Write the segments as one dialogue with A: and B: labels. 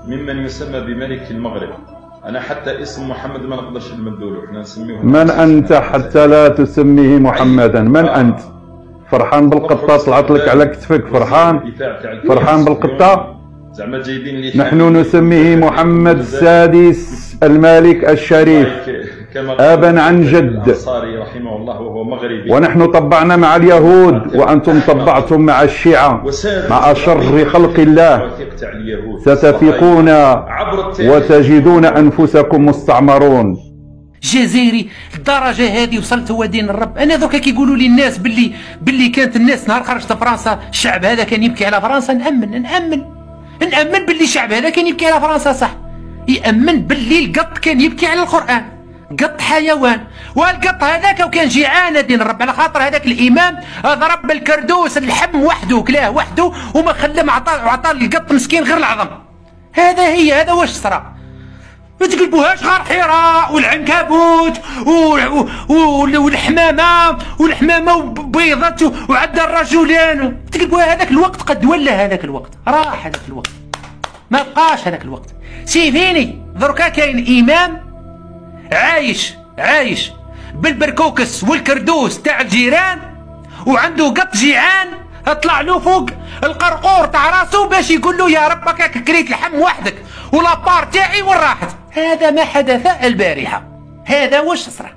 A: ممن يسمى بملك المغرب. أنا حتى اسم محمد ما نقدرش نمدولو، حنا نسميوه.
B: من أنت حتى لا تسميه محمدا؟ من أنت؟ فرحان بالقطة طلعت لك على كتفك؟ فرحان بالقطة؟
A: زعما جايبين لي.
B: نحن نسميه محمد السادس الملك الشريف أبا عن جد،
A: رحمه الله وهو مغربي.
B: ونحن طبعنا مع اليهود وأنتم طبعتم مع الشيعة، مع شر خلق الله. ستفيقون وتجدون أنفسكم مستعمرون.
C: جزائري الدرجه هذه وصلت هو دين الرب. انا دوكا كيقولوا لي الناس باللي كانت الناس نهار خرجت فرنسا الشعب هذا كان يبكي على فرنسا. نأمن باللي الشعب هذا كان يبكي على فرنسا، صح؟ يأمن باللي القط كان يبكي على القرآن. قط حيوان، والقط هذاك وكان جيعان دين الرب، على خاطر هذاك الامام ضرب بالكردوس اللحم وحده وكلاه وحده وما خلى عطى القط مسكين غير العظم. هذا واش صرا. ما تقلبوهاش غير حراء والعنكبوت والحمامه وبيضت وعدى الرجلان. تقلبوها هذاك الوقت قد ولا هذاك الوقت راح، هذاك الوقت ما بقاش. هذاك الوقت سيفيني دركا كاين امام عايش بالبركوكس والكردوس تاع الجيران، وعنده قط جيعان اطلع له فوق القرقور تاع راسو باش يقول له يا ربك راك كريت لحم وحدك ولابار تاعي وين راحت. هذا ما حدث البارحه. هذا واش صرا.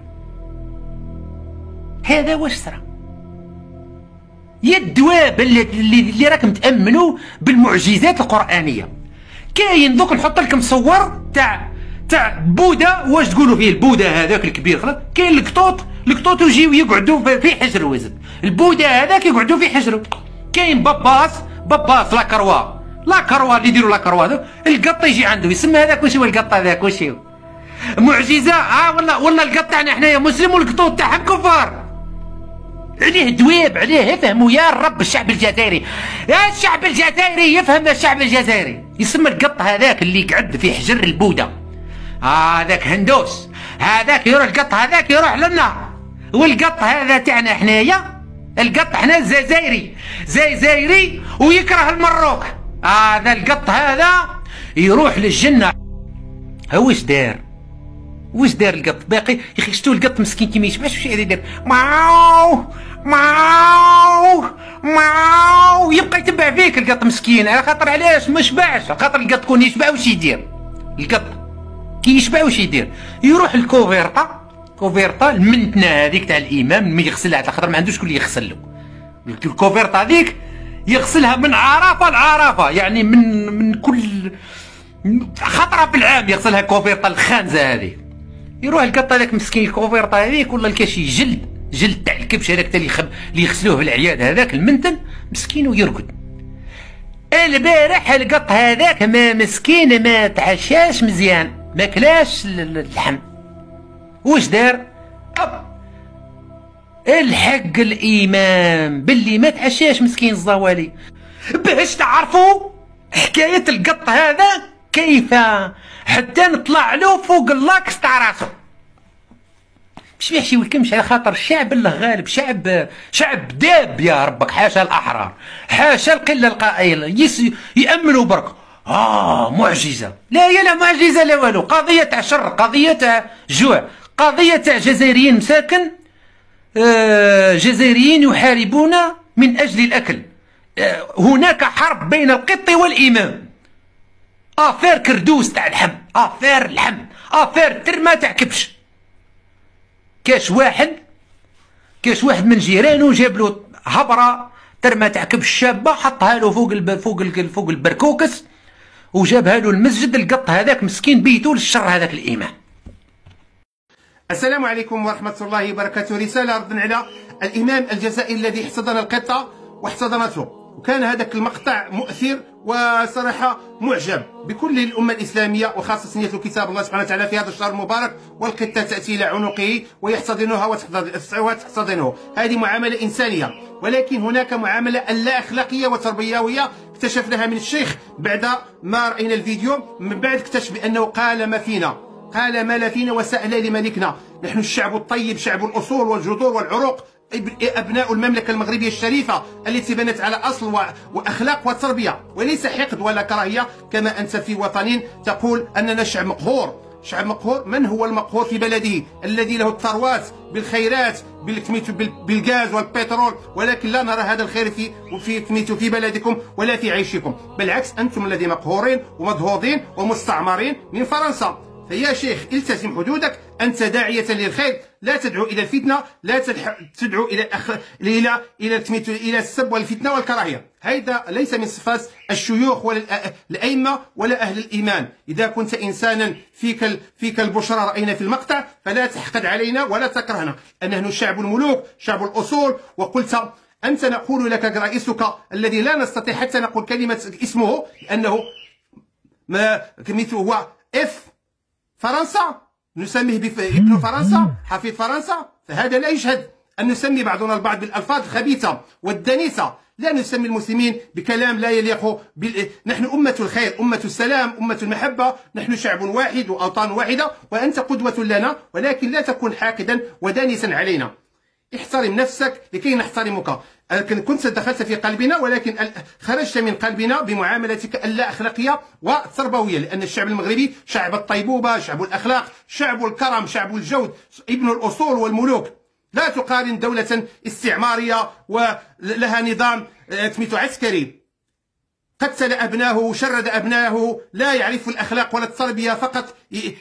C: يا الدواب اللي راكم تامنوا بالمعجزات القرانيه. كاين دوك نحط لكم صور تاع بوذا. واش تقولوا فيه البوذا هذاك الكبير؟ خلاص كاين القطوط يجيو يقعدوا في حجر وزن. البوذا هذاك يقعدوا في حجره. كاين باباس لاكروا اللي يديروا لاكروا هذا القط يجي عنده يسمى هذاك واش هو القط هذاك واش هو معجزه. والله القط تاعنا حنايا مسلم والقطوط تاعهم كفار. عليه دواب عليه يفهموا يا الرب. الشعب الجزائري يفهم. الشعب الجزائري يسمى القط هذاك اللي قعد في حجر البوذا هذاك هندوس. هذاك يروح القط هذاك يروح للنار. والقط هذا تاعنا حنايا القط حنا زايري ويكره المروك. هذا القط هذا يروح للجنه. واش دار القط باقي يا اخي؟ شتو القط مسكين كي ما يشبعش واش يدير؟ ماو يبقى يتبع فيك القط مسكين. على خاطر علاش ما شبعش؟ على خاطر القط كون يشبع واش يدير؟ القط كي يشبع واش يدير؟ يروح الكوفيرطا المنتنه هذيك تاع الامام ما يغسلها على خاطر ما عندوش كل يغسل له. الكوفيرطا هذيك يغسلها من عرفه لعرفه، يعني من كل خطره في العام يغسلها كوفيرطا الخانزه هذه. يروح القط هذاك مسكين الكوفيرطا هذيك ولا الكاشي جلد تاع الكبش هذاك اللي يغسلوه في العياد هذاك المنتن مسكين ويرقد. البارح القط هذاك ما مسكين ما تعشاش مزيان، ما كلاش اللحم. واش دار؟ الحق الامام باللي ما تعشاش مسكين الزوالي. باش تعرفوا حكايه القط هذا كيف حتى نطلع له فوق اللاكس تاع راسه. باش ما يحشيولكمش على خاطر الشعب الله غالب. شعب داب يا ربك. حاشا الاحرار، حاشا القله القائله يامنوا برك. معجزه. لا معجزه لا والو. قضيه تاع شر، قضيه تاع جوع، قضيه تاع جزائريين مساكن. جزائريين يحاربون من اجل الاكل. هناك حرب بين القط والامام. افير كردوس تاع اللحم، افير اللحم، افير ترمه تاع كبش. كاش واحد من جيرانه جاب له هبره ترمه تاع كبش شابه، حطها له فوق البركوكس وجابها له المسجد. القط هذاك مسكين بيتو للشر هذاك الامام.
D: السلام عليكم ورحمة الله وبركاته. رسالة ردا على الإمام الجزائري الذي احتضن القطة واحتضنته، وكان هذاك المقطع مؤثر وصراحة معجب بكل الأمة الإسلامية وخاصة نية كتاب الله سبحانه وتعالى في هذا الشهر المبارك، والقطة تأتي إلى عنقه ويحتضنها وتحتضنه. هذه معاملة إنسانية، ولكن هناك معاملة لا أخلاقية وتربوية اكتشفناها من الشيخ بعد ما رأينا الفيديو. من بعد اكتشف بأنه قال ما فينا، قال ما لا فينا وسأل لملكنا. نحن الشعب الطيب، شعب الأصول والجذور والعروق، أبناء المملكة المغربية الشريفة التي بنت على أصل وأخلاق وتربية، وليس حقد ولا كراهية كما أنت في وطن تقول أننا شعب مقهور. شعب مقهور؟ من هو المقهور في بلده الذي له الثروات بالخيرات بالغاز والبترول، ولكن لا نرى هذا الخير في بلدكم ولا في عيشكم، بالعكس أنتم الذين مقهورين ومضغوطين ومستعمرين من فرنسا. فيا شيخ التزم حدودك، أنت داعية للخير، لا تدعو إلى الفتنة، لا تدعو إلى السب والفتنة والكراهية. هذا ليس من صفات الشيوخ ولا الأئمة ولا أهل الإيمان. إذا كنت إنسانا فيك البشرى رأينا في المقطع، فلا تحقد علينا ولا تكرهنا. نحن شعب الملوك، شعب الأصول. وقلت أنت نقول لك رئيسك الذي لا نستطيع حتى نقول كلمة اسمه لأنه كلمته هو فرنسا، نسميه ابن فرنسا، حفيد فرنسا. فهذا لا يشهد أن نسمي بعضنا البعض بالألفاظ الخبيثة والدنيسة. لا نسمي المسلمين بكلام لا يليق نحن أمة الخير، أمة السلام، أمة المحبة. نحن شعب واحد وأوطان واحدة، وأنت قدوة لنا، ولكن لا تكون حاقدا ودانسا علينا. احترم نفسك لكي نحترمك. كنت دخلت في قلبنا، ولكن خرجت من قلبنا بمعاملتك اللا أخلاقية والتربوية، لأن الشعب المغربي شعب الطيبوبة، شعب الأخلاق، شعب الكرم، شعب الجود، ابن الأصول والملوك. لا تقارن دولة استعمارية ولها نظام عسكري قتل أبناه وشرد أبناه، لا يعرف الأخلاق ولا التربية، فقط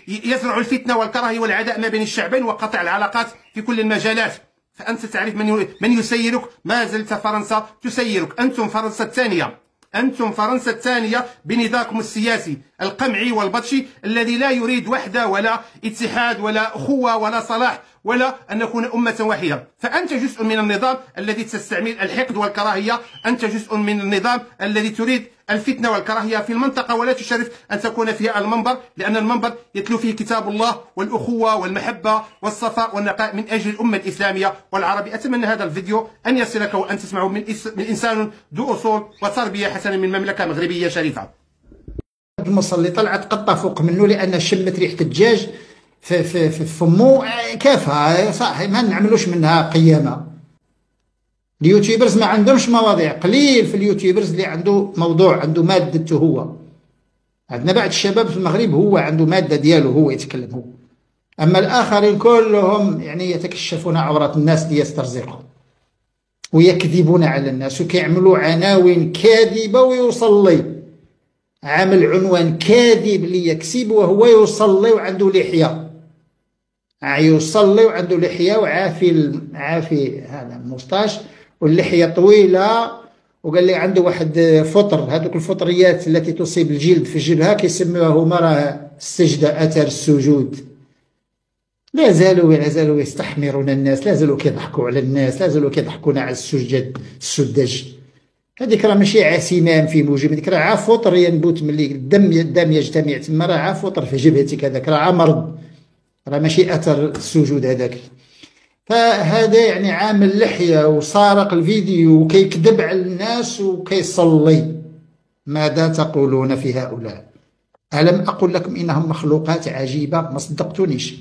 D: يزرع الفتنة والكراهية والعداء ما بين الشعبين وقطع العلاقات في كل المجالات. فأنت تعرف من يسيرك. ما زلت فرنسا تسيرك. أنتم فرنسا الثانية، أنتم فرنسا الثانية بنظامكم السياسي القمعي والبطشي الذي لا يريد وحدة ولا اتحاد ولا أخوة ولا صلاح ولا أن نكون أمة واحدة. فأنت جزء من النظام الذي تستعمل الحقد والكراهية، أنت جزء من النظام الذي تريد الفتنة والكراهية في المنطقة، ولا تشرف أن تكون فيها المنبر، لأن المنبر يتلو فيه كتاب الله والأخوة والمحبة والصفاء والنقاء من أجل الأمة الإسلامية والعربية. أتمنى هذا الفيديو أن يصلك وأن تسمعه من إنسان ذو أصول وتربية حسنة من مملكة مغربية شريفة.
E: المصلي طلعت قطة فوق منه لأن شمت ريحة الدجاج في فمو. كافها صح، ما نعملوش منها قيامة. اليوتيوبرز ما عندهمش مواضيع، قليل في اليوتيوبرز اللي عنده موضوع، عنده مادته هو. عندنا بعض الشباب في المغرب هو عنده مادة ديالو، هو يتكلم هو. أما الآخرين كلهم يعني يتكشفون عورات الناس ليسترزقوا ويكذبون على الناس وكيعملوا عناوين كاذبة ويصلي. عامل عنوان كاذب ليكسب وهو يصلي وعنده لحية، يصلي وعنده لحية وعافي هذا الموسطاش واللحية طويلة، وقال لي عنده واحد فطر، هذوك الفطريات التي تصيب الجلد في الجبهة كيسموها هما راه السجدة، أثر السجود. لا زالوا يستحمرون الناس، لا زالوا كيضحكوا على الناس، لا زالوا كيضحكون على السدج. هذيك راه ماشي عسيمام في موجب، هذيك راه فطر ينبت ملي الدم يجتمع تما، راه فطر في جبهتك، هذاك راه مرض، راه ماشي أثر السجود هذاك. فهذا يعني عامل لحية وسارق الفيديو وكيكذب على الناس وكيصلي. ماذا تقولون في هؤلاء؟ ألم أقل لكم إنهم مخلوقات عجيبة؟ ما صدقتونيش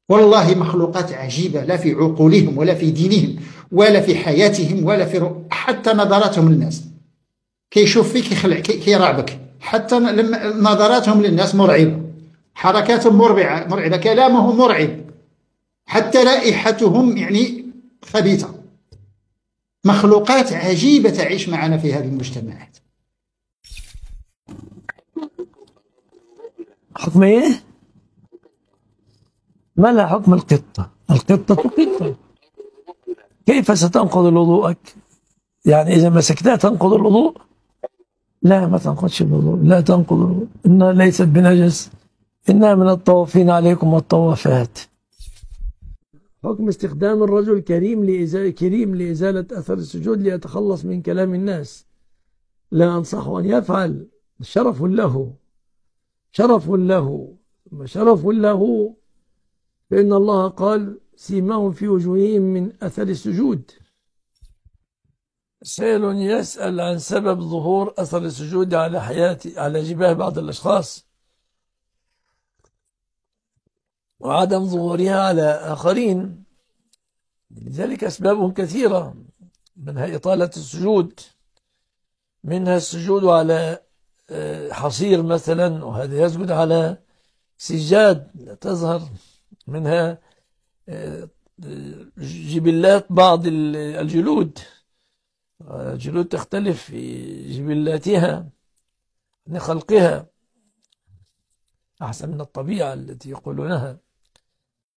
E: والله، مخلوقات عجيبة، لا في عقولهم ولا في دينهم ولا في حياتهم ولا في حتى نظراتهم للناس. كيشوف فيك كيرعبك، حتى نظراتهم للناس مرعبة، حركاتهم مرعبة، كلامهم مرعب، حتى رائحتهم يعني خبيثة. مخلوقات عجيبة تعيش معنا في هذه المجتمعات.
F: حكم ايه؟ ما لا حكم القطة؟ القطة قطة. كيف ستنقض وضوءك؟ يعني إذا مسكتها تنقض الوضوء؟ لا، ما تنقضش الوضوء، لا تنقض الوضوء، إنها ليست بنجس، إنها من الطوافين عليكم والطوافات. حكم استخدام الرجل كريم لإزالة أثر السجود ليتخلص من كلام الناس. لا أنصح أن يفعل. شرف له، شرف له، شرف له، فإن الله قال سيماهم في وجوههم من أثر السجود. سائل يسأل عن سبب ظهور أثر السجود على جباه بعض الأشخاص وعدم ظهورها على آخرين. لذلك أسباب كثيرة، منها إطالة السجود، منها السجود على حصير مثلا، وهذا يسجد على سجاد لا تظهر، منها جبلات بعض الجلود تختلف في جبلاتها، خلقها أحسن من الطبيعة التي يقولونها.